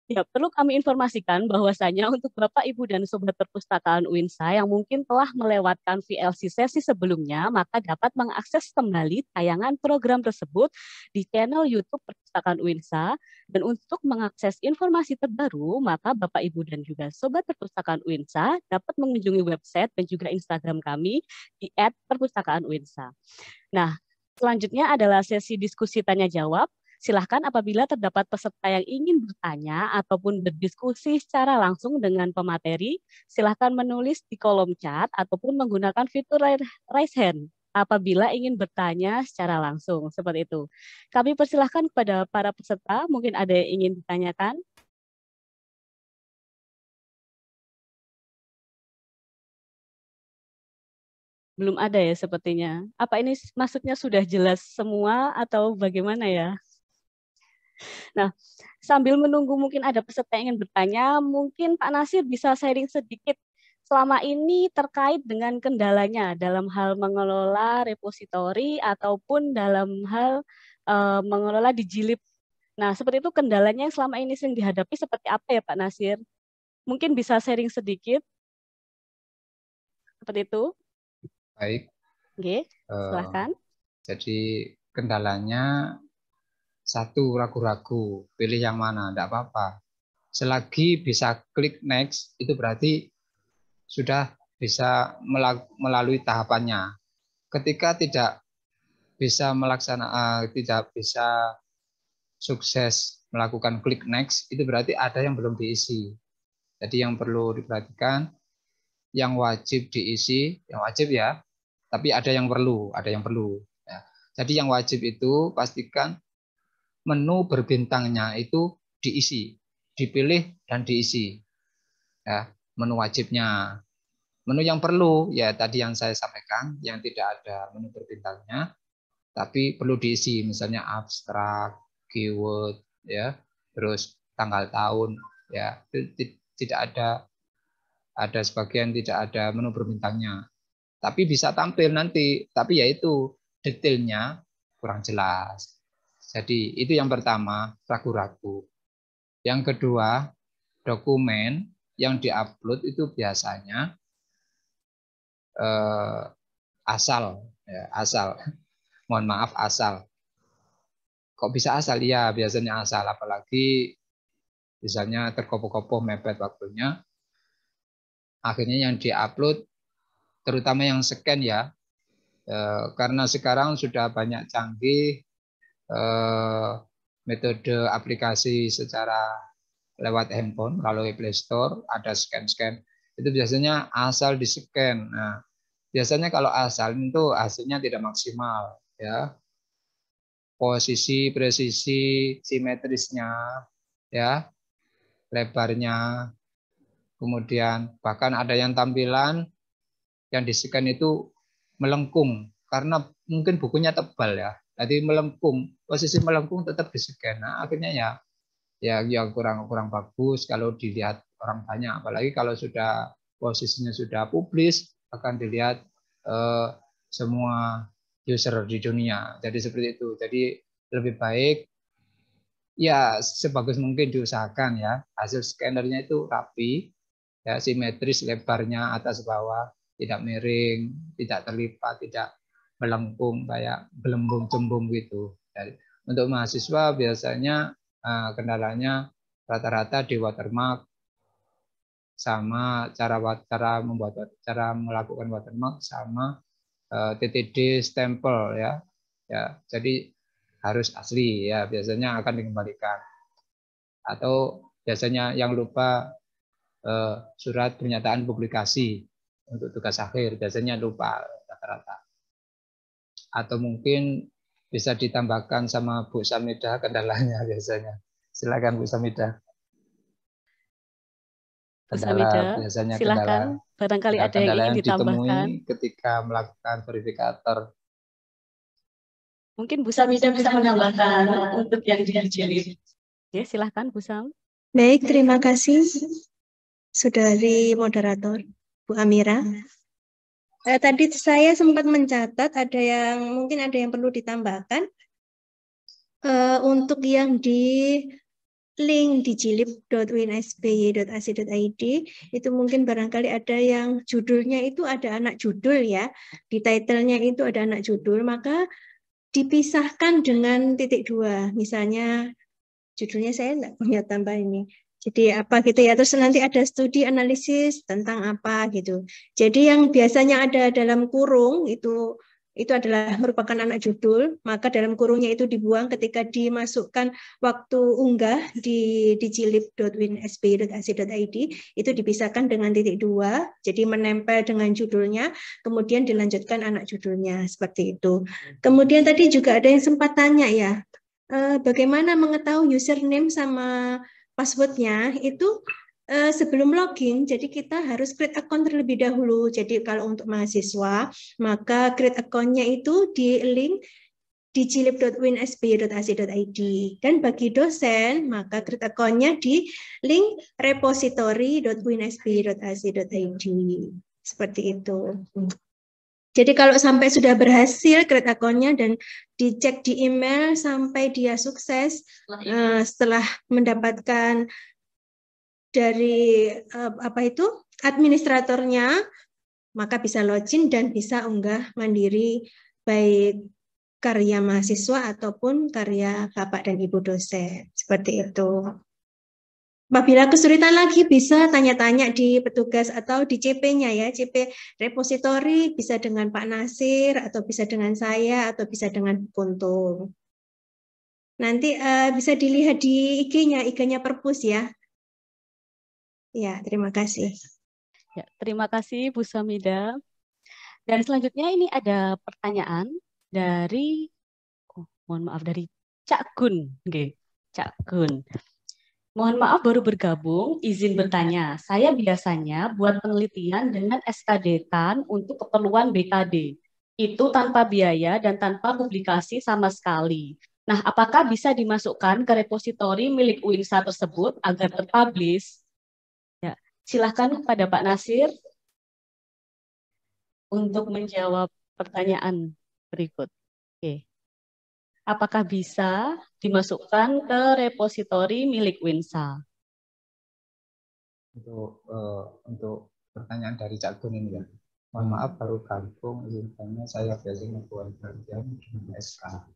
Ya, perlu kami informasikan bahwasanya untuk Bapak, Ibu, dan Sobat Perpustakaan UINSA yang mungkin telah melewatkan VLC sesi sebelumnya, maka dapat mengakses kembali tayangan program tersebut di channel YouTube Perpustakaan UINSA. Dan untuk mengakses informasi terbaru, maka Bapak, Ibu, dan juga Sobat Perpustakaan UINSA dapat mengunjungi website dan juga Instagram kami di @perpustakaanUINSA. Nah, selanjutnya adalah sesi diskusi tanya-jawab. Silahkan apabila terdapat peserta yang ingin bertanya ataupun berdiskusi secara langsung dengan pemateri, silahkan menulis di kolom chat ataupun menggunakan fitur raise hand apabila ingin bertanya secara langsung, seperti itu. Kami persilahkan kepada para peserta, mungkin ada yang ingin ditanyakan. Belum ada ya sepertinya. Apa ini maksudnya sudah jelas semua atau bagaimana ya? Nah, sambil menunggu mungkin ada peserta yang ingin bertanya, mungkin Pak Nasir bisa sharing sedikit selama ini terkait dengan kendalanya dalam hal mengelola repositori ataupun dalam hal mengelola Digilib. Nah, seperti itu kendalanya yang selama ini sering dihadapi seperti apa ya Pak Nasir? Mungkin bisa sharing sedikit seperti itu. Baik. Oke, silakan. Jadi kendalanya satu, ragu-ragu, pilih yang mana, tidak apa-apa. Selagi bisa klik next, itu berarti sudah bisa melalui tahapannya. Ketika tidak bisa sukses melakukan klik next, itu berarti ada yang belum diisi. Jadi yang perlu diperhatikan, yang wajib diisi, yang wajib ya, tapi ada yang perlu. Ya. Jadi yang wajib itu pastikan menu berbintangnya itu diisi, dipilih dan diisi. Ya, menu wajibnya. Menu yang perlu ya tadi yang saya sampaikan, yang tidak ada menu berbintangnya, tapi perlu diisi, misalnya abstrak, keyword, ya, terus tanggal tahun, ya, tidak ada sebagian tidak ada menu berbintangnya. Tapi bisa tampil nanti, tapi yaitu detailnya kurang jelas. Jadi itu yang pertama, ragu-ragu. Yang kedua, dokumen yang diupload itu biasanya asal, ya, asal. Mohon maaf, asal. Kok bisa asal? Iya, biasanya asal. Apalagi misalnya terkopoh-kopoh mepet waktunya. Akhirnya yang diupload, terutama yang scan ya, karena sekarang sudah banyak canggih metode aplikasi secara lewat handphone, kalau Play Store ada scan-scan. Itu biasanya asal di-scan. Nah, biasanya kalau asal itu hasilnya tidak maksimal, ya. Posisi, presisi, simetrisnya, ya, lebarnya, kemudian bahkan ada yang tampilan yang di-scan itu melengkung karena mungkin bukunya tebal ya. Jadi melengkung, posisi melengkung tetap di-scan. Nah, akhirnya ya kurang bagus kalau dilihat orang banyak, apalagi kalau sudah posisinya sudah publis akan dilihat semua user di dunia. Jadi seperti itu. Jadi lebih baik ya sebagus mungkin diusahakan ya hasil scannernya itu rapi, ya, simetris, lebarnya atas bawah, tidak miring, tidak terlipat, tidak melengkung kayak gelembung cembung gitu. Jadi, untuk mahasiswa biasanya kendalanya rata-rata di watermark sama cara melakukan watermark sama TTD stempel ya. Ya, jadi harus asli ya, biasanya akan dikembalikan. Atau biasanya yang lupa surat pernyataan publikasi untuk tugas akhir, biasanya lupa rata-rata. Atau mungkin bisa ditambahkan sama Bu Samida kendalanya biasanya. Silakan Bu Samida. Bu Samida, Biasanya silahkan. Barangkali ada yang ingin yang ditambahkan. ditemui ketika melakukan verifikator. Mungkin Bu Samida bisa menambahkan untuk yang dijilid. Ya, silahkan Bu Sam. Baik, terima kasih Saudari Moderator, Bu Amira. Tadi saya sempat mencatat mungkin ada yang perlu ditambahkan. Untuk yang di link di jilib.unsby.ac.id itu mungkin barangkali ada yang judulnya itu ada anak judul ya, di title-nya itu ada anak judul, maka dipisahkan dengan titik 2. Misalnya judulnya saya enggak punya tambah ini. Jadi apa gitu ya, terus nanti ada studi analisis tentang apa gitu. Jadi yang biasanya ada dalam kurung itu adalah merupakan anak judul, maka dalam kurungnya itu dibuang ketika dimasukkan waktu unggah di jilib.unsby.ac.id itu dipisahkan dengan titik 2, jadi menempel dengan judulnya, kemudian dilanjutkan anak judulnya seperti itu. Kemudian tadi juga ada yang sempat tanya ya, bagaimana mengetahui username sama passwordnya itu sebelum login, jadi kita harus create account terlebih dahulu. Jadi kalau untuk mahasiswa, maka create account-nya itu di link di jilib.unsby.ac.id. Dan bagi dosen, maka create account-nya di link repository.unsby.ac.id. Seperti itu. Jadi kalau sampai sudah berhasil create account-nya dan dicek di email sampai dia sukses, setelah mendapatkan dari administratornya, maka bisa login dan bisa unggah mandiri baik karya mahasiswa ataupun karya Bapak dan Ibu dosen. Seperti itu. Apabila kesulitan lagi bisa tanya-tanya di petugas atau di CP-nya ya, CP repositori bisa dengan Pak Nasir atau bisa dengan saya atau bisa dengan Kuntung. Nanti bisa dilihat di IG-nya Perpus ya. Ya, terima kasih. Ya, terima kasih Bu Samida. Dan selanjutnya ini ada pertanyaan dari, mohon maaf, dari Cak Gun. Oke, Cak Gun. Mohon maaf baru bergabung, izin bertanya. Saya biasanya buat penelitian dengan SK Dekan untuk keperluan BKD. Itu tanpa biaya dan tanpa publikasi sama sekali. Nah, apakah bisa dimasukkan ke repositori milik UINSA tersebut agar terpublish? Ya, silakan kepada Pak Nasir untuk menjawab pertanyaan berikut. Oke. Apakah bisa dimasukkan ke repositori milik UINSA? Untuk pertanyaan dari Cak Gun ini ya. Mohon maaf baru gabung, izinkannya saya biasanya buat kerjaan dengan SK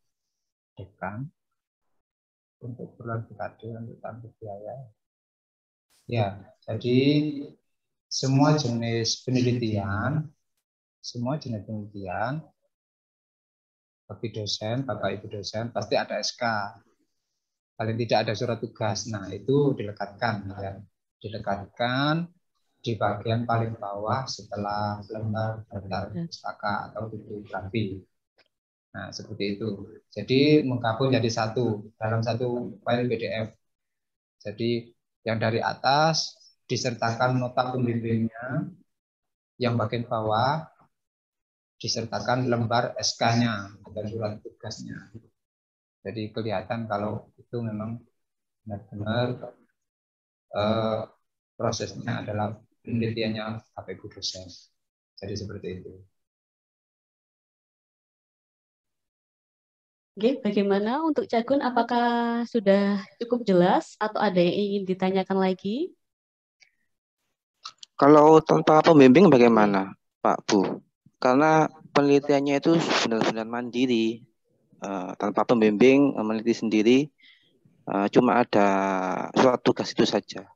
Dekan untuk keperluan BKD untuk tanpa biaya. Ya, jadi semua jenis penelitian bagi dosen, Bapak Ibu dosen pasti ada SK. Paling tidak ada surat tugas. Nah, itu dilekatkan ya. Dilekatkan di bagian paling bawah setelah lembar daftar pustaka atau bibliografi. Nah, seperti itu. Jadi menggabung jadi satu dalam satu file PDF. Jadi yang dari atas disertakan nota pembimbingnya, yang bagian bawah disertakan lembar SK-nya atau surat tugasnya. Jadi kelihatan kalau itu memang benar-benar prosesnya adalah penelitiannya Bapak Ibu dosen. Jadi seperti itu. Oke, bagaimana untuk Cagun? Apakah sudah cukup jelas atau ada yang ingin ditanyakan lagi? Kalau tanpa pembimbing bagaimana, Pak Bu? Karena penelitiannya itu benar-benar mandiri, tanpa pembimbing, meneliti sendiri, cuma ada surat tugas itu saja.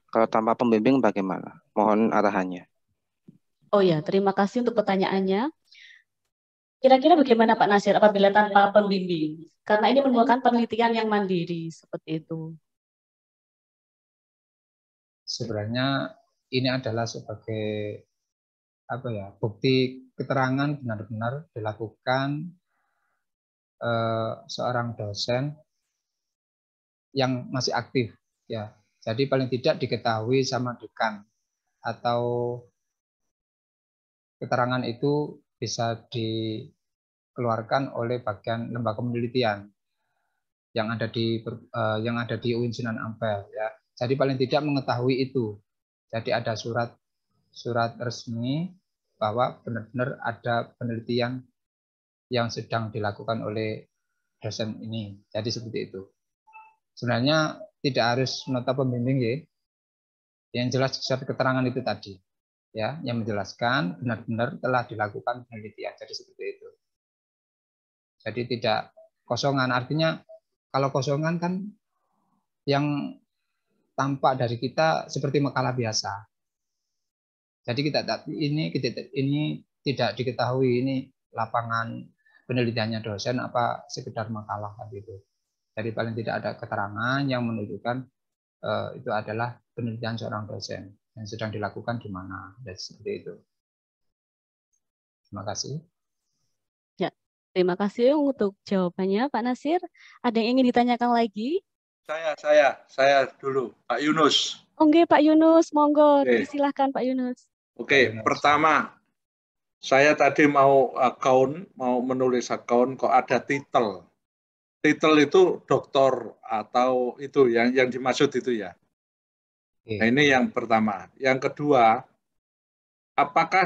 Kalau tanpa pembimbing bagaimana? Mohon arahannya. Oh ya, terima kasih untuk pertanyaannya. Kira-kira bagaimana Pak Nasir apabila tanpa pembimbing? Karena ini merupakan penelitian yang mandiri, seperti itu. Sebenarnya ini adalah sebagai bukti keterangan benar-benar dilakukan seorang dosen yang masih aktif ya. Jadi paling tidak diketahui sama dekan, atau keterangan itu bisa dikeluarkan oleh bagian lembaga penelitian yang ada di UIN Sunan Ampel ya. Jadi paling tidak mengetahui itu. Jadi ada surat resmi bahwa benar-benar ada penelitian yang sedang dilakukan oleh dosen ini. Jadi seperti itu. Sebenarnya tidak harus nota pembimbing ya. Yang jelas surat keterangan itu tadi ya, yang menjelaskan benar-benar telah dilakukan penelitian. Jadi seperti itu. Jadi tidak kosongan. Artinya kalau kosongan kan yang tampak dari kita seperti makalah biasa. Jadi ini tidak diketahui ini lapangan penelitiannya dosen apa sekedar makalah gitu. Jadi paling tidak ada keterangan yang menunjukkan itu adalah penelitian seorang dosen yang sedang dilakukan di mana. Dan seperti itu. Terima kasih. Ya, terima kasih untuk jawabannya Pak Nasir. Ada yang ingin ditanyakan lagi? Saya dulu, Pak Yunus. Oke, Pak Yunus, monggo. Oke. Silahkan Pak Yunus. Oke, pertama saya tadi mau menulis account kok ada titel. Titel itu doktor atau itu yang dimaksud itu ya. Nah, ini yang pertama. Yang kedua, apakah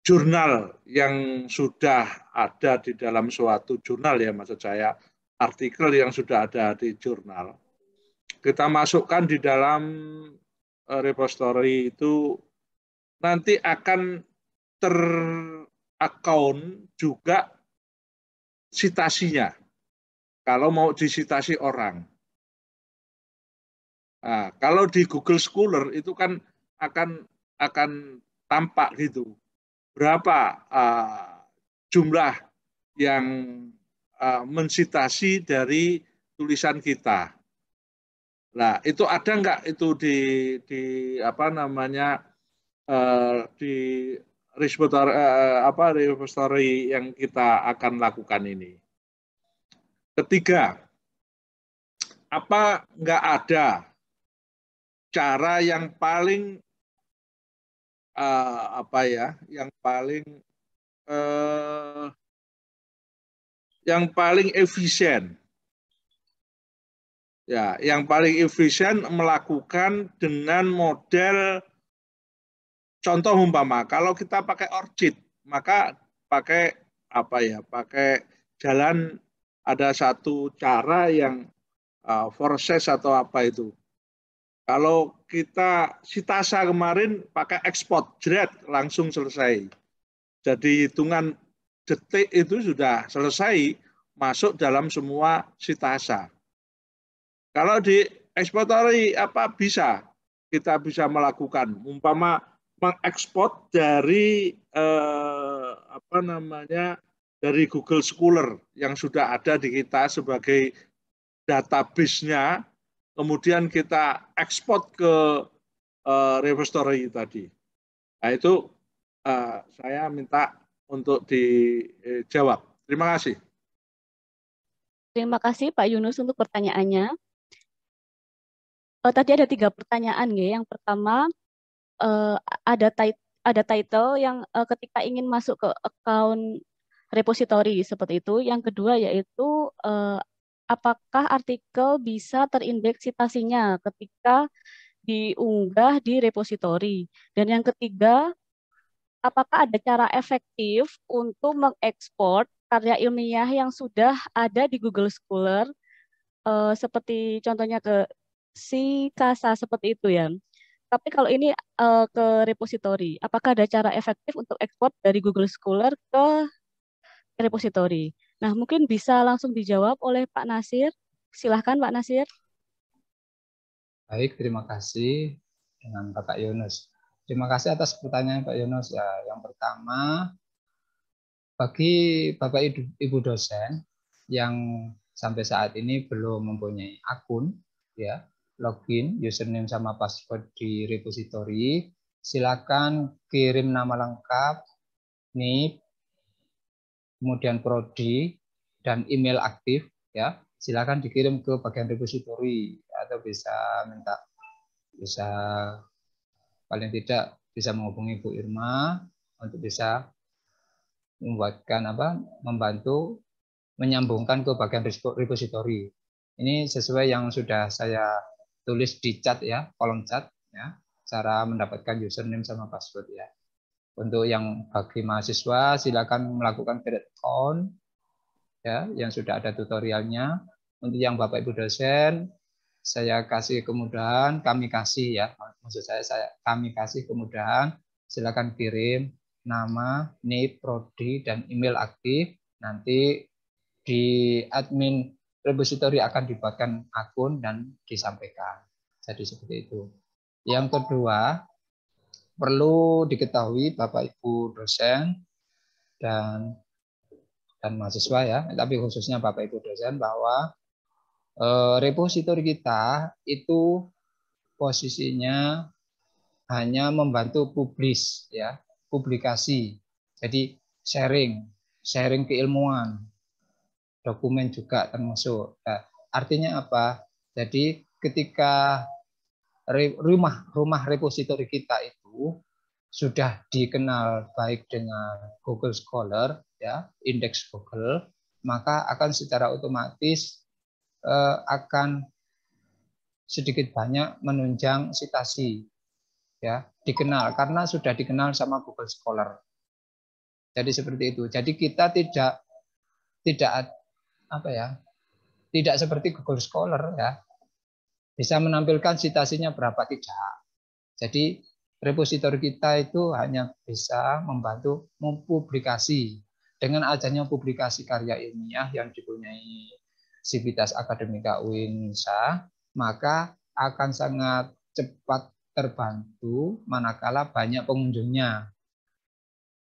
jurnal yang sudah ada di dalam suatu jurnal ya, maksud saya artikel yang sudah ada di jurnal, kita masukkan di dalam repository itu nanti akan ter-account juga citasinya kalau mau disitasi orang. Nah, kalau di Google Scholar itu kan akan tampak gitu berapa jumlah yang mensitasi dari tulisan kita. Nah, itu ada nggak itu di apa namanya di repository yang kita akan lakukan ini. Ketiga, apa nggak ada cara yang paling yang paling efisien? Ya, yang paling efisien melakukan dengan model contoh umpama kalau kita pakai ORCID, maka pakai pakai jalan ada satu cara yang Forces atau apa itu. Kalau kita Sitasa kemarin pakai ekspor, jret langsung selesai. Jadi hitungan detik itu sudah selesai masuk dalam semua Sitasa. Kalau di eksportori kita bisa melakukan umpama mengekspor dari dari Google Scholar yang sudah ada di kita sebagai database-nya, kemudian kita ekspor ke repository tadi. Nah itu saya minta untuk dijawab. Terima kasih. Terima kasih Pak Yunus untuk pertanyaannya. Tadi ada 3 pertanyaan ya. Yang pertama ada title yang ketika ingin masuk ke account repository seperti itu. Yang kedua yaitu apakah artikel bisa terindeks citasinya ketika diunggah di repository. Dan yang ketiga, apakah ada cara efektif untuk mengekspor karya ilmiah yang sudah ada di Google Scholar seperti contohnya ke Sitasa seperti itu ya. Tapi kalau ini ke repository, apakah ada cara efektif untuk ekspor dari Google Scholar ke repository? Nah, mungkin bisa langsung dijawab oleh Pak Nasir. Silahkan Pak Nasir. Baik, terima kasih dengan Bapak Yunus. Terima kasih atas pertanyaan Pak Yunus. Ya, yang pertama, bagi Bapak Ibu dosen yang sampai saat ini belum mempunyai akun, ya, login, username sama password di repository, silakan kirim nama lengkap, NIP, kemudian prodi dan email aktif, ya. Silakan dikirim ke bagian repository atau bisa paling tidak bisa menghubungi Bu Irma untuk bisa membantu menyambungkan ke bagian repository. Ini sesuai yang sudah saya tulis di chat ya, kolom chat ya, cara mendapatkan username sama password ya. Untuk yang bagi mahasiswa silakan melakukan create account ya, yang sudah ada tutorialnya. Untuk yang Bapak Ibu dosen, saya kasih kemudahan, kami kasih ya, maksud kami kasih kemudahan, silakan kirim nama, NIP, prodi, dan email aktif. Nanti di admin repository akan dibuatkan akun dan disampaikan. Jadi seperti itu. Yang kedua, perlu diketahui Bapak Ibu dosen dan mahasiswa ya, tapi khususnya Bapak Ibu dosen bahwa repositori kita itu posisinya hanya membantu publis ya, publikasi. Jadi sharing keilmuan, dokumen juga termasuk. Nah, artinya apa? Jadi ketika rumah repositori kita itu sudah dikenal baik dengan Google Scholar ya, indeks Google, maka akan secara otomatis akan sedikit banyak menunjang citasi ya, dikenal karena sudah dikenal sama Google Scholar. Jadi seperti itu. Jadi kita tidak apa ya, tidak seperti Google Scholar ya, bisa menampilkan citasinya berapa, tidak. Jadi repositori kita itu hanya bisa membantu mempublikasi. Dengan adanya publikasi karya ilmiah yang dipunyai Sivitas Akademika UINSA, maka akan sangat cepat terbantu manakala banyak pengunjungnya.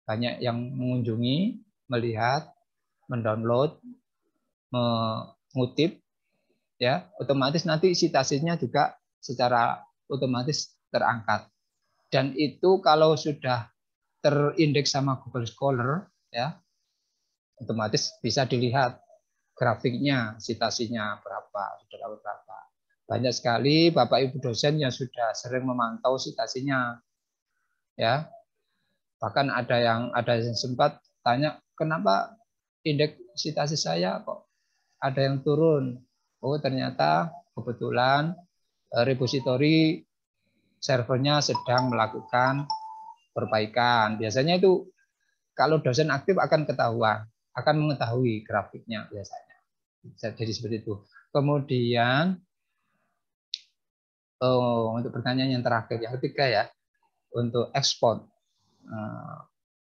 Banyak yang mengunjungi, melihat, mendownload, mengutip, ya, otomatis nanti citasinya juga secara otomatis terangkat. Dan itu kalau sudah terindeks sama Google Scholar, ya, otomatis bisa dilihat grafiknya, citasinya berapa, sudah dapat berapa. Banyak sekali Bapak Ibu dosen yang sudah sering memantau citasinya, ya. Bahkan ada yang sempat tanya, kenapa indeks citasi saya kok ada yang turun? Oh, ternyata kebetulan repositori servernya sedang melakukan perbaikan. Biasanya itu kalau dosen aktif akan ketahuan, akan mengetahui grafiknya biasanya. Jadi seperti itu. Kemudian untuk pertanyaan yang terakhir, yang ketiga ya, untuk ekspor.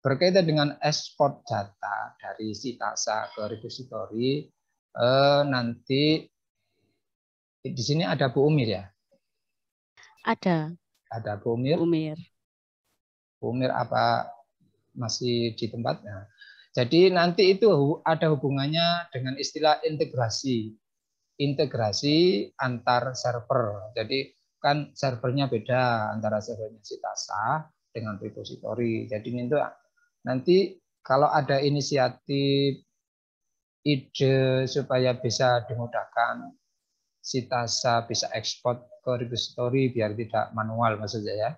Berkaitan dengan ekspor data dari Sitasa ke repositori, nanti di sini ada Bu Umir ya? Ada. Ada Bu Umir. Bu Umir apa masih di tempatnya? Jadi nanti itu ada hubungannya dengan istilah integrasi. Integrasi antar server. Jadi kan servernya beda antara servernya Sitasa dengan repositori. Jadi itu nanti kalau ada inisiatif, ide supaya bisa dimudahkan Sitasa bisa ekspor ke repositori biar tidak manual maksudnya ya.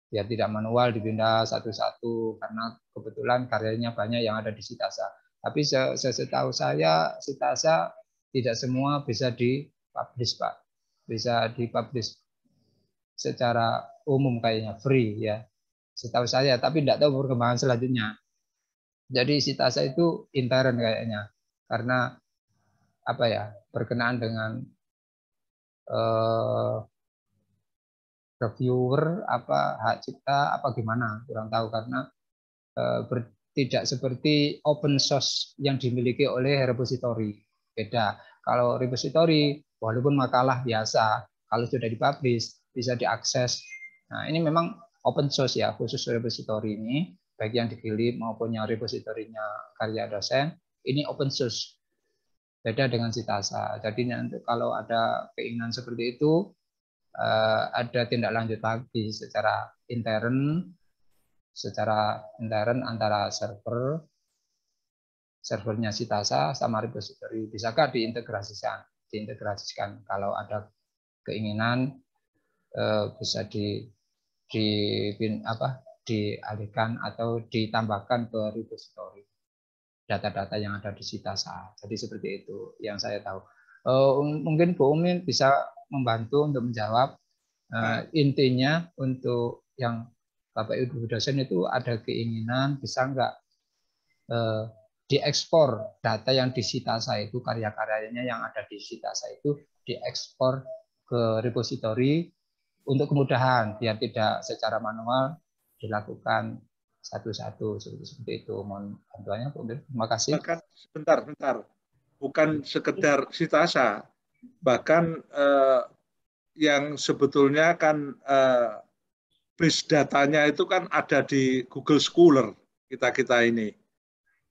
Biar tidak manual dipindah satu-satu karena kebetulan karyanya banyak yang ada di Sitasa. Tapi setahu saya Sitasa tidak semua bisa dipublish, Pak. Bisa dipublish secara umum kayaknya free ya. Setahu saya, tapi tidak tahu perkembangan selanjutnya. Jadi Sitasa itu intern kayaknya. Karena apa ya? Berkenaan dengan reviewer apa hak cipta apa gimana kurang tahu karena tidak seperti open source yang dimiliki oleh repositori. Beda. Kalau repositori walaupun makalah biasa kalau sudah dipublish bisa diakses. Nah, ini memang open source ya, khusus repositori ini baik yang dikirim maupun yang repositorinya karya dosen ini open source. Beda dengan Sitasa. Jadi nanti kalau ada keinginan seperti itu ada tindak lanjut lagi secara intern antara servernya Sitasa sama repositori. Bisakah diintegrasikan kalau ada keinginan bisa dialihkan atau ditambahkan ke repositori data-data yang ada di Sitasa. Jadi seperti itu yang saya tahu. Mungkin Bu Umi bisa membantu untuk menjawab intinya untuk yang Bapak Ibu dosen itu ada keinginan bisa enggak diekspor data yang di Sitasa itu, karya-karyanya yang ada di Sitasa itu diekspor ke repositori untuk kemudahan biar tidak secara manual dilakukan satu-satu seperti itu. Mohon bantuannya, Bu. Terima kasih. Bahkan sebentar, bukan sekedar Sitasa, bahkan yang sebetulnya kan base datanya itu kan ada di Google Scholar kita ini.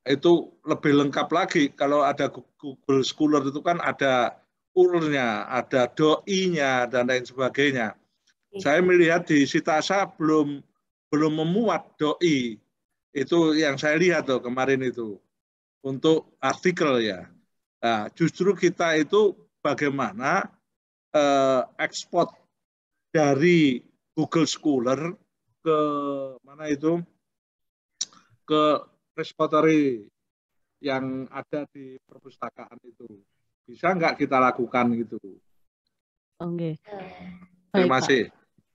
Itu lebih lengkap lagi kalau ada Google Scholar itu kan ada URL-nya, ada doi-nya dan lain sebagainya. Saya melihat di Sitasa belum memuat doi. Itu yang saya lihat tuh kemarin itu untuk artikel ya. Nah, justru kita itu bagaimana ekspor dari Google Scholar ke mana itu, ke repository yang ada di perpustakaan itu. Bisa nggak kita lakukan gitu? Oke. Terima kasih.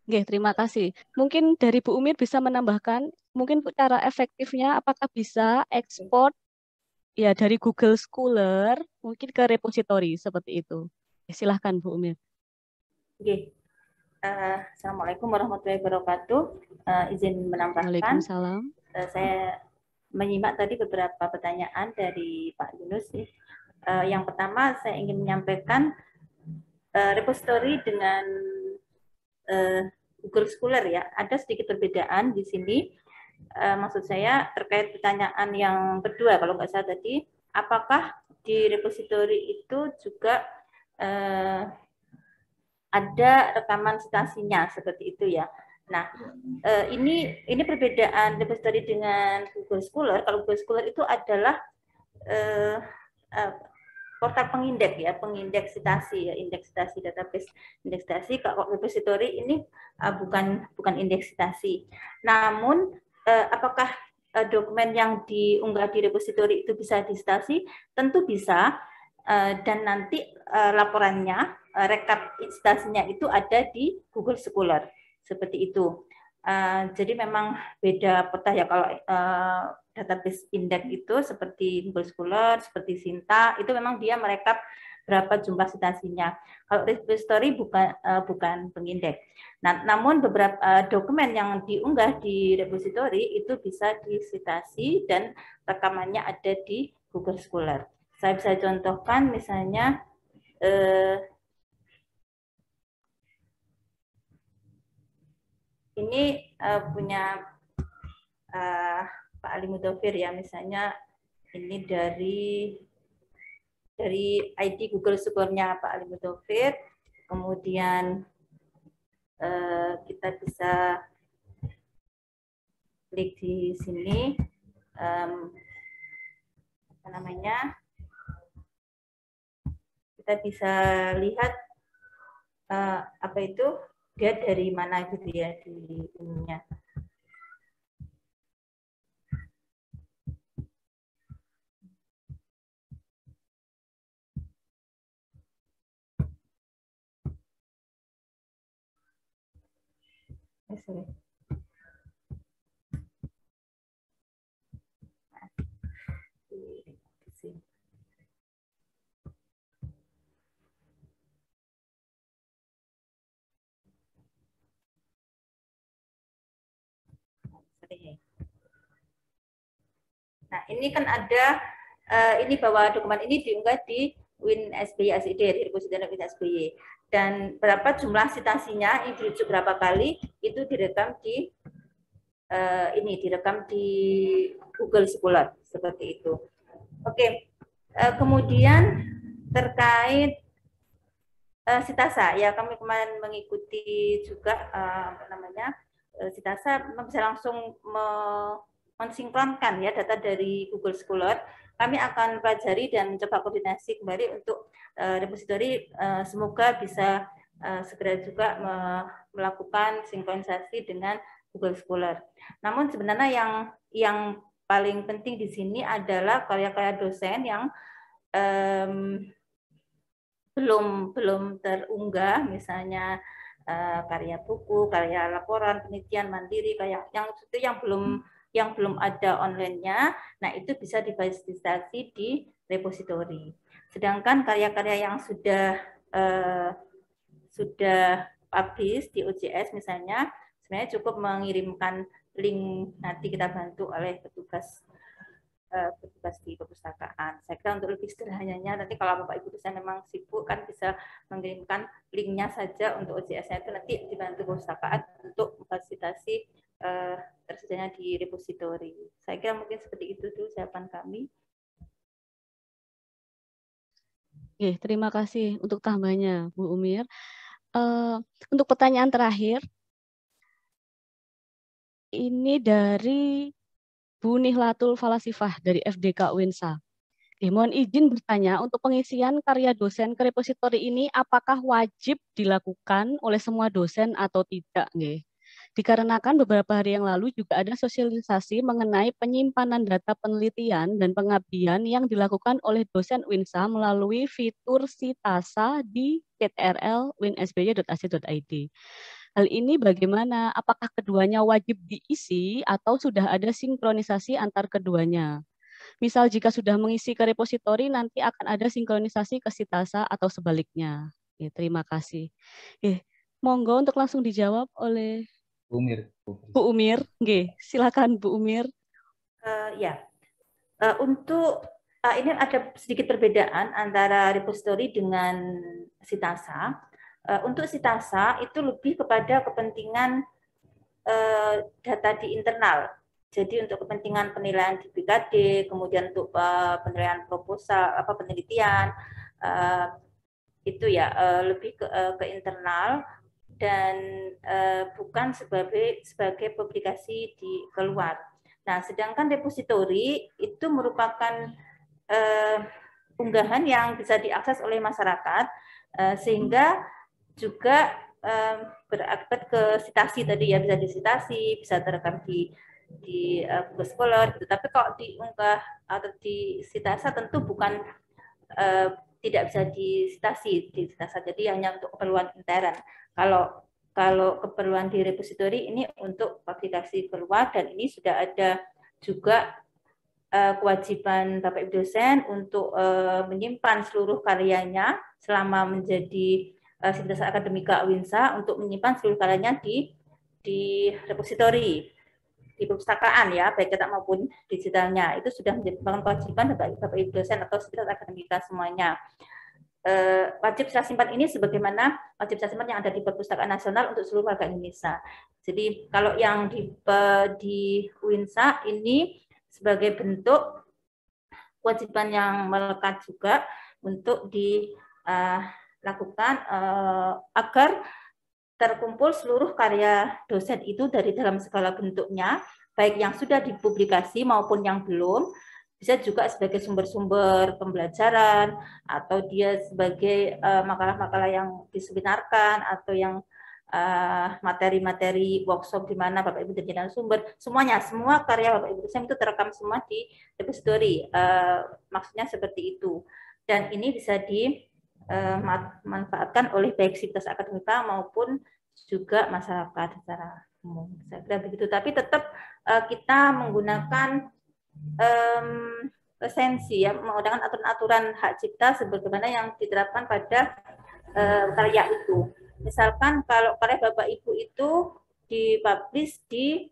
Oke, terima kasih. Mungkin dari Bu Umir bisa menambahkan, mungkin cara efektifnya apakah bisa ekspor ya dari Google Scholar mungkin ke repositori seperti itu. Silahkan Bu Umir. Oke. Assalamualaikum warahmatullahi wabarakatuh. Izin menambahkan. Waalaikumsalam. Saya menyimak tadi beberapa pertanyaan dari Pak Yunus. Yang pertama saya ingin menyampaikan repository dengan Google Scholar ya, ada sedikit perbedaan di sini. Maksud saya terkait pertanyaan yang kedua, kalau nggak salah tadi, apakah di repository itu juga ada rekaman citasinya seperti itu ya. Nah, ini perbedaan repository dengan Google Scholar. Kalau Google Scholar itu adalah portal pengindeks ya, pengindeks citasi ya, indeks citasi database indeks citasi. Kalau repository ini bukan indeks citasi. Namun apakah dokumen yang diunggah di repository itu bisa disitasi? Tentu bisa, dan nanti laporannya, rekap citasinya itu ada di Google Scholar seperti itu. Jadi memang beda peta ya, kalau database indeks itu seperti Google Scholar, seperti Sinta, itu memang dia merekap berapa jumlah citasinya. Kalau repository bukan pengindeks. Nah, namun beberapa dokumen yang diunggah di repository itu bisa disitasi dan rekamannya ada di Google Scholar. Saya bisa contohkan misalnya ini punya Pak Ali Mudofir ya, misalnya ini dari ID Google Scholar-nya Pak Ali Mudofir, kemudian kita bisa klik di sini, apa namanya, kita bisa lihat apa itu dia dari mana gitu ya di ininya. Nah, ini kan ada ini bahwa dokumen ini diunggah di WinSBY ACD, di repository WinSBY. Dan berapa jumlah citasinya, ini dirujuk berapa kali, itu direkam di direkam di Google Scholar seperti itu. Oke, kemudian terkait Sitasa, ya kami kemarin mengikuti juga apa namanya Sitasa bisa langsung mensinkronkan ya data dari Google Scholar. Kami akan pelajari dan coba koordinasi kembali untuk repository, semoga bisa segera juga melakukan sinkronisasi dengan Google Scholar. Namun sebenarnya yang paling penting di sini adalah karya-karya dosen yang belum terunggah, misalnya karya buku, karya laporan, penelitian mandiri, kayak yang itu yang belum yang belum ada online-nya, nah itu bisa difasilitasi di repositori. Sedangkan karya-karya yang sudah publish di OJS misalnya, sebenarnya cukup mengirimkan link, nanti kita bantu oleh petugas di perpustakaan. Saya kira untuk lebih sederhananya, nanti kalau Bapak Ibu dosen memang sibuk kan bisa mengirimkan linknya saja untuk OJS-nya itu nanti dibantu perpustakaan untuk memfasilitasi tersedianya di repositori. Saya kira mungkin seperti itu dulu jawaban kami. Oke, terima kasih untuk tambahannya, Bu Umir. Untuk pertanyaan terakhir, ini dari Bu Nihlatul Falasifah dari FDK UINSA. Mohon izin bertanya, untuk pengisian karya dosen ke repositori ini apakah wajib dilakukan oleh semua dosen atau tidak? Dikarenakan beberapa hari yang lalu juga ada sosialisasi mengenai penyimpanan data penelitian dan pengabdian yang dilakukan oleh dosen UINSA melalui fitur Sitasa di PTRL uinsby.ac.id. Hal ini bagaimana? Apakah keduanya wajib diisi atau sudah ada sinkronisasi antar keduanya? Misal jika sudah mengisi ke repositori, nanti akan ada sinkronisasi ke Sitasa atau sebaliknya. Terima kasih. Monggo untuk langsung dijawab oleh Bu Umir. Silakan Bu Umir. Untuk ini ada sedikit perbedaan antara repositori dengan Sitasa. Untuk Sitasa itu lebih kepada kepentingan data di internal. Jadi untuk kepentingan penilaian di BKD, kemudian untuk penilaian proposal, penelitian, itu ya lebih ke internal dan bukan sebagai publikasi di keluar. Nah, sedangkan repositori itu merupakan unggahan yang bisa diakses oleh masyarakat, sehingga juga berakibat ke sitasi tadi ya, bisa disitasi, bisa terekam di Google Scholar gitu. Tapi kalau diunggah atau di Sitasa tentu bukan tidak bisa disitasi di Sitasa, jadi hanya untuk keperluan intern. Kalau keperluan di repositori ini untuk publikasi keluar, dan ini sudah ada juga kewajiban Bapak Ibu dosen untuk menyimpan seluruh karyanya selama menjadi Sivitas Akademika UINSA, untuk menyimpan seluruh karyanya di repositori, di perpustakaan ya, baik cetak maupun digitalnya. Itu sudah menjadi kewajiban Bapak Ibu dosen atau Sivitas Akademika semuanya. Wajib serah simpan ini sebagaimana wajib serah simpan yang ada di Perpustakaan Nasional untuk seluruh warga Indonesia. Jadi kalau yang di UINSA ini sebagai bentuk kewajiban yang melekat juga untuk dilakukan agar terkumpul seluruh karya dosen itu dari dalam segala bentuknya, baik yang sudah dipublikasi maupun yang belum, bisa juga sebagai sumber-sumber pembelajaran, atau dia sebagai makalah-makalah yang diseminarkan, atau yang materi-materi workshop di mana Bapak Ibu jadi sumber, semuanya, semua karya Bapak Ibu dosen itu terekam semua di repositori, maksudnya seperti itu. Dan ini bisa dimanfaatkan oleh baik Sivitas Akademika maupun juga masyarakat secara umum. Saya kira begitu. Tapi tetap kita menggunakan lisensi ya, menggunakan aturan-aturan hak cipta sebagaimana yang diterapkan pada karya itu. Misalkan kalau karya Bapak Ibu itu dipublish di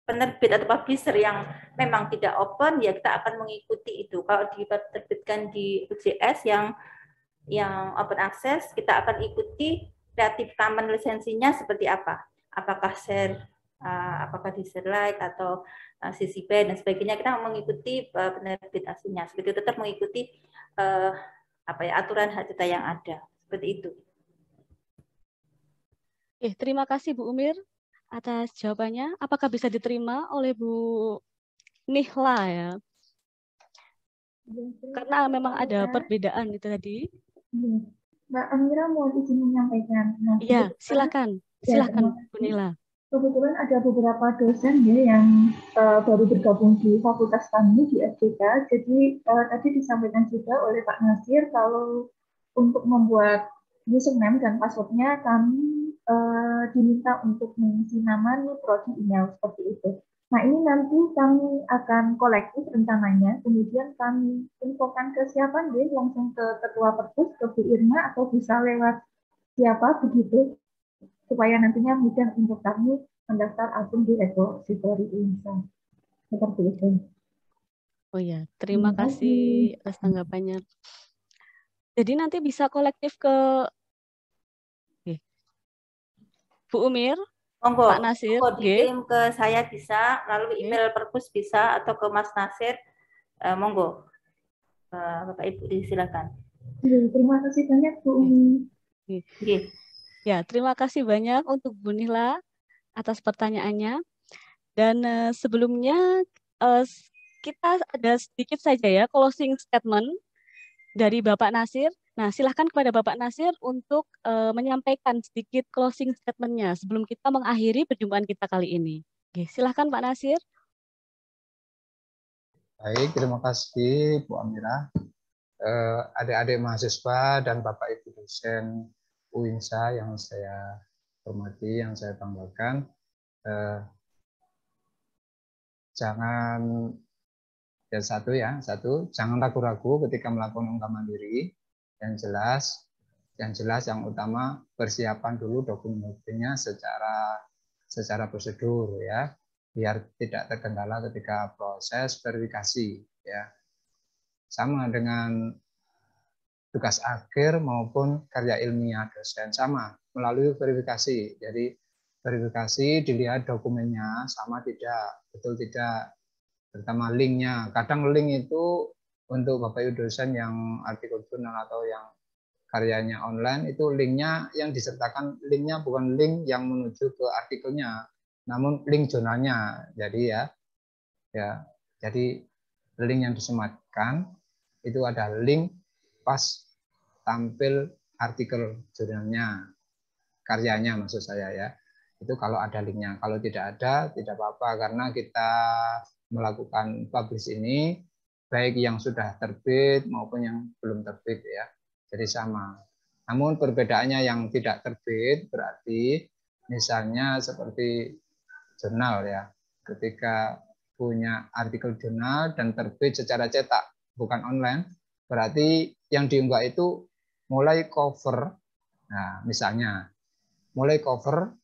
penerbit atau publisher yang memang tidak open, ya kita akan mengikuti itu. Kalau diterbitkan di UJS yang open access, kita akan ikuti Creative Commons lisensinya seperti apa. Apakah apakah di share like atau CC BY dan sebagainya, kita mengikuti penerbit aslinya. Seperti tetap mengikuti aturan hak cipta yang ada. Seperti itu. Terima kasih Bu Umir atas jawabannya. Apakah bisa diterima oleh Bu Nihla ya? Karena memang ada perbedaan itu tadi. Mbak Amira mau izin menyampaikan. Iya, silakan. Silakan Bu Nihla. Kebetulan ada beberapa dosen ya yang baru bergabung di fakultas kami di FDK. Jadi tadi disampaikan juga oleh Pak Nasir kalau untuk membuat username dan passwordnya kami diminta untuk mengisi nama, nih, prodi, email, seperti itu. Nah, ini nanti kami akan kolektif rencananya, kemudian kami infokan ke siapa, deh, langsung ke Ketua Perpus, ke Bu Irma, atau bisa lewat siapa, begitu, supaya nantinya mudah untuk kami mendaftar akun di repositori UINSA. Seperti itu. Oh ya, terima kasih atas tanggapannya. Jadi nanti bisa kolektif ke Bu Umir, Monggo, Pak Nasir, dikirim ke saya bisa, lalu email Perpus bisa, atau ke Mas Nasir. Monggo, Bapak Ibu disilakan. Terima kasih banyak Bu Umi. Ya, terima kasih banyak untuk Bu Nihla atas pertanyaannya. Dan sebelumnya kita ada sedikit saja ya closing statement dari Bapak Nasir. Nah, silahkan kepada Bapak Nasir untuk menyampaikan sedikit closing statement-nya sebelum kita mengakhiri perjumpaan kita kali ini. Oke, silahkan Pak Nasir. Baik, terima kasih Bu Amira. Adik-adik mahasiswa dan Bapak Ibu dosen UINSA yang saya hormati, yang saya banggakan. Jangan jangan ragu-ragu ketika melakukan unggah mandiri. Yang jelas yang utama persiapan dulu dokumennya secara prosedur ya, biar tidak terkendala ketika proses verifikasi ya. Sama dengan tugas akhir maupun karya ilmiah dosen, sama melalui verifikasi. Jadi verifikasi dilihat dokumennya sama tidak, betul tidak, terutama linknya. Kadang link itu untuk Bapak Ibu dosen yang artikel jurnal atau yang karyanya online, itu linknya yang disertakan, linknya bukan link yang menuju ke artikelnya, namun link jurnalnya. Jadi jadi link yang disematkan itu ada link pas tampil artikel jurnalnya, karyanya maksud saya ya. Itu kalau ada linknya. Kalau tidak ada, tidak apa-apa, karena kita melakukan publish ini baik yang sudah terbit maupun yang belum terbit ya. Jadi sama. Namun perbedaannya yang tidak terbit berarti misalnya seperti jurnal ya. Ketika punya artikel jurnal dan terbit secara cetak, bukan online, berarti yang diunggah itu mulai cover. Nah, misalnya mulai cover,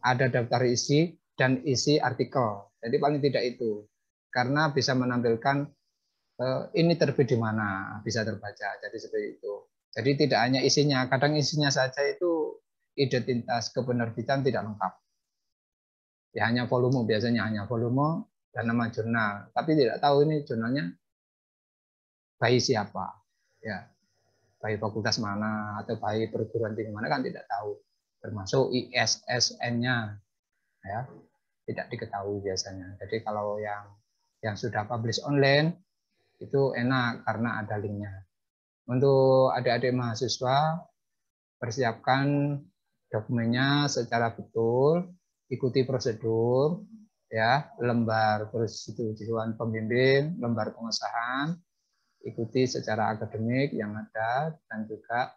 ada daftar isi dan isi artikel. Jadi paling tidak itu. Karena bisa menampilkan ini terbit di mana, bisa terbaca. Jadi seperti itu. Jadi tidak hanya isinya, kadang isinya saja itu identitas kepenerbitan tidak lengkap. Ya hanya volume, biasanya hanya volume dan nama jurnal. Tapi tidak tahu ini jurnalnya by siapa. Ya, by fakultas mana atau by perguruan tinggi mana kan tidak tahu. Termasuk ISSN-nya ya, tidak diketahui biasanya. Jadi kalau yang sudah publish online itu enak karena ada linknya. Untuk adik-adik mahasiswa, persiapkan dokumennya secara betul, ikuti prosedur ya, lembar persetujuan pembimbing, lembar pengesahan, ikuti secara akademik yang ada, dan juga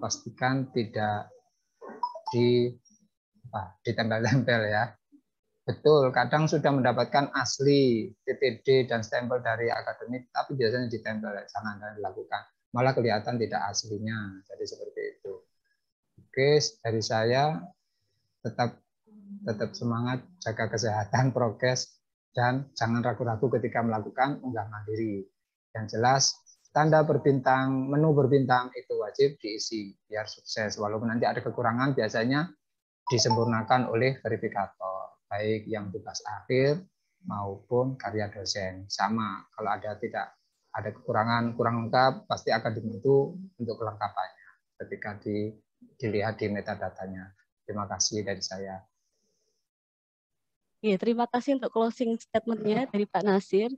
pastikan tidak ditempel-tempel ya. Betul, kadang sudah mendapatkan asli TTD dan stempel dari akademik, tapi biasanya ditempel, jangan dilakukan. Malah kelihatan tidak aslinya, jadi seperti itu. Oke, dari saya tetap semangat, jaga kesehatan, prokes, dan jangan ragu-ragu ketika melakukan unggah mandiri. Yang jelas, tanda berbintang, menu berbintang itu wajib diisi biar sukses. Walaupun nanti ada kekurangan, biasanya disempurnakan oleh verifikator, baik yang tugas akhir maupun karya dosen. Sama, kalau tidak ada kekurangan kurang lengkap, pasti akan dibantu untuk kelengkapannya ketika dilihat di metadatanya. Terima kasih dari saya. Ya, terima kasih untuk closing statement-nya dari Pak Nasir.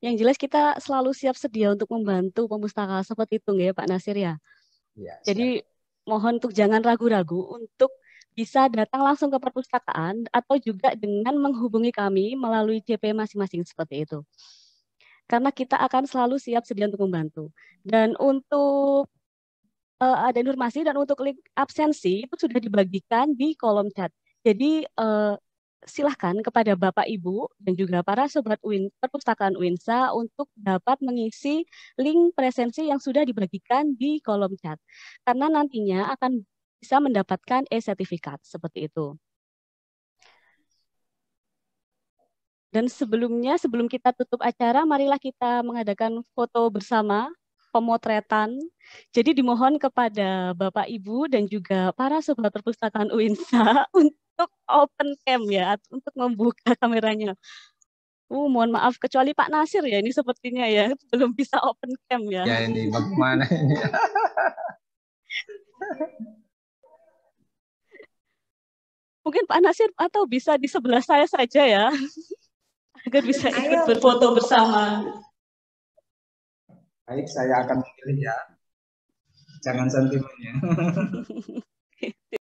Yang jelas kita selalu siap sedia untuk membantu pemustaka seperti itu ya Pak Nasir ya. Ya, jadi mohon untuk jangan ragu-ragu untuk bisa datang langsung ke perpustakaan atau juga dengan menghubungi kami melalui CP masing-masing seperti itu. Karena kita akan selalu siap sedia untuk membantu. Dan untuk ada informasi dan untuk link absensi itu sudah dibagikan di kolom chat. Jadi silahkan kepada Bapak Ibu dan juga para sobat perpustakaan UINSA untuk dapat mengisi link presensi yang sudah dibagikan di kolom chat. Karena nantinya akan bisa mendapatkan e-sertifikat seperti itu. Dan sebelum kita tutup acara, marilah kita mengadakan foto bersama, pemotretan. Jadi dimohon kepada Bapak Ibu dan juga para sobat perpustakaan UINSA untuk open cam ya, untuk membuka kameranya. Mohon maaf, kecuali Pak Nasir ya, ini sepertinya ya, belum bisa open cam ya. Ya ini bagaimana ini? Mungkin Pak Nasir atau bisa di sebelah saya saja ya, agar bisa ikut berfoto bersama. Baik, saya akan pilih ya. Jangan sentimennya.